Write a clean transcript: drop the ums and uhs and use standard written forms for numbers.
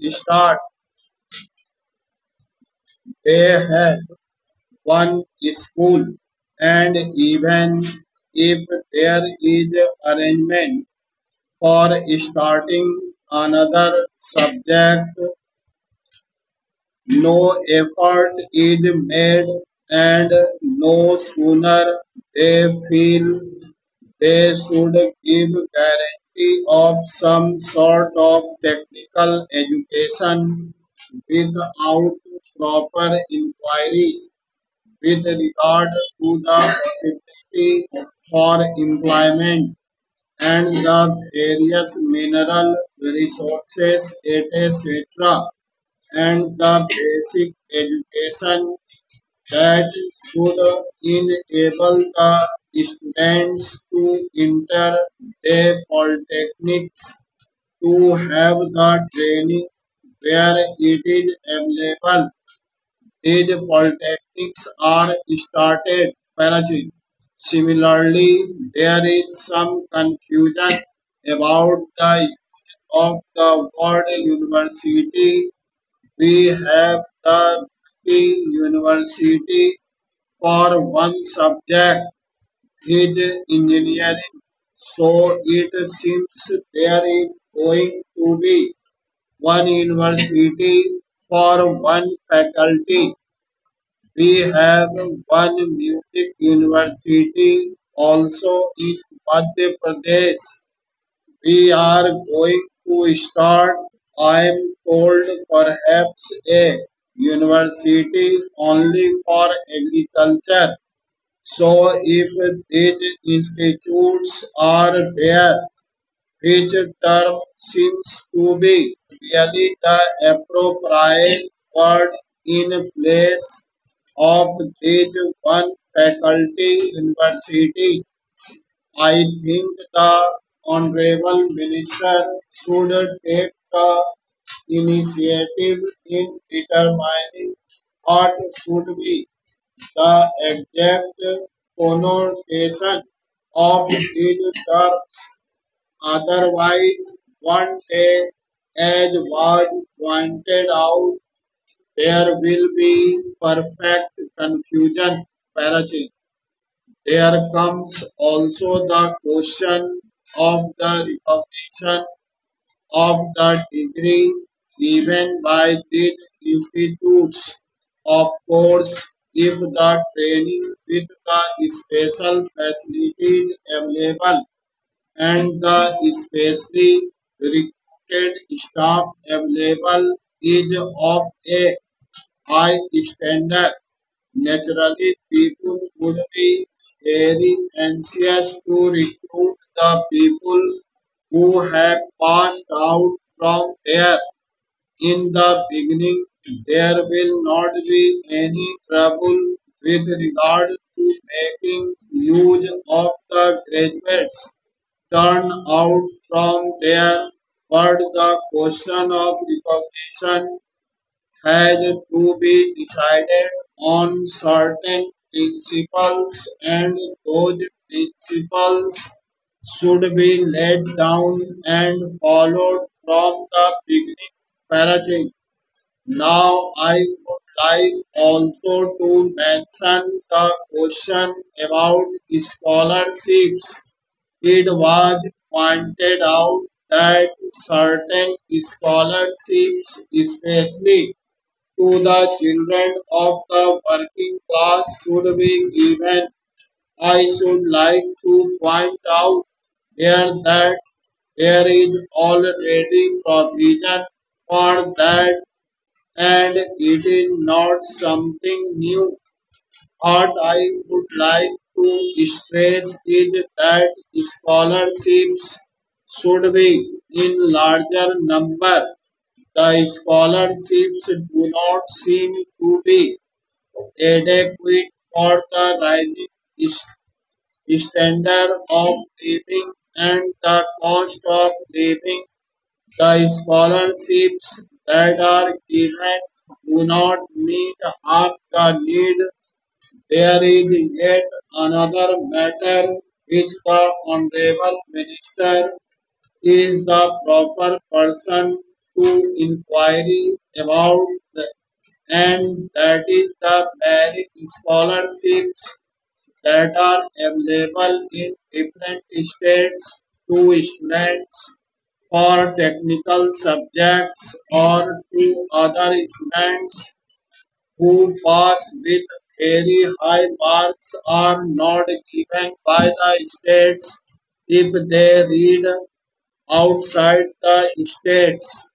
start. They have one school, and even if there is arrangement for starting another subject, no effort is made, and no sooner they feel they should give guarantee of some sort of technical education without proper inquiry with regard to the possibility for employment and the various mineral resources, etc., and the basic education that should enable the students to enter the polytechnics to have the training where it is available. These polytechnics are started Parachi. Similarly, there is some confusion about the use of the word university. We have the university for one subject is engineering. So it seems there is going to be one university for one faculty. We have one music university also in Madhya Pradesh. We are going to start, I am told, perhaps a university only for agriculture. So if these institutes are there, which term seems to be really the appropriate word in place of these one faculty university. I think the Honorable Minister should take the initiative in determining what should be the exact connotation of these terms. Otherwise, one day, as was pointed out, there will be perfect confusion. Parachi. There comes also the question of the recognition of the degree given by these institutes. Of course, if the training with the special facilities available and the specially recruited staff available is of a high standard, naturally people would be very anxious to recruit the people who have passed out from there. In the beginning, there will not be any trouble with regard to making use of the graduates turn out from there, but the question of recognition has to be decided on certain principles, and those principles should be laid down and followed from the beginning. Parachain. Now I would like also to mention the question about scholarships. It was pointed out that certain scholarships, especially to the children of the working class, should be given. I should like to point out here that there is already provision for that, and it is not something new. What I would like to stress is that scholarships should be in larger number. The scholarships do not seem to be adequate for the rising standard of living and the cost of living. The scholarships that are given do not meet half the need. There is yet another matter which the Honorable Minister is the proper person to inquiry about the, and that is the merit scholarships that are available in different states to students for technical subjects or to other students who pass with very high marks are not given by the states if they read outside the states.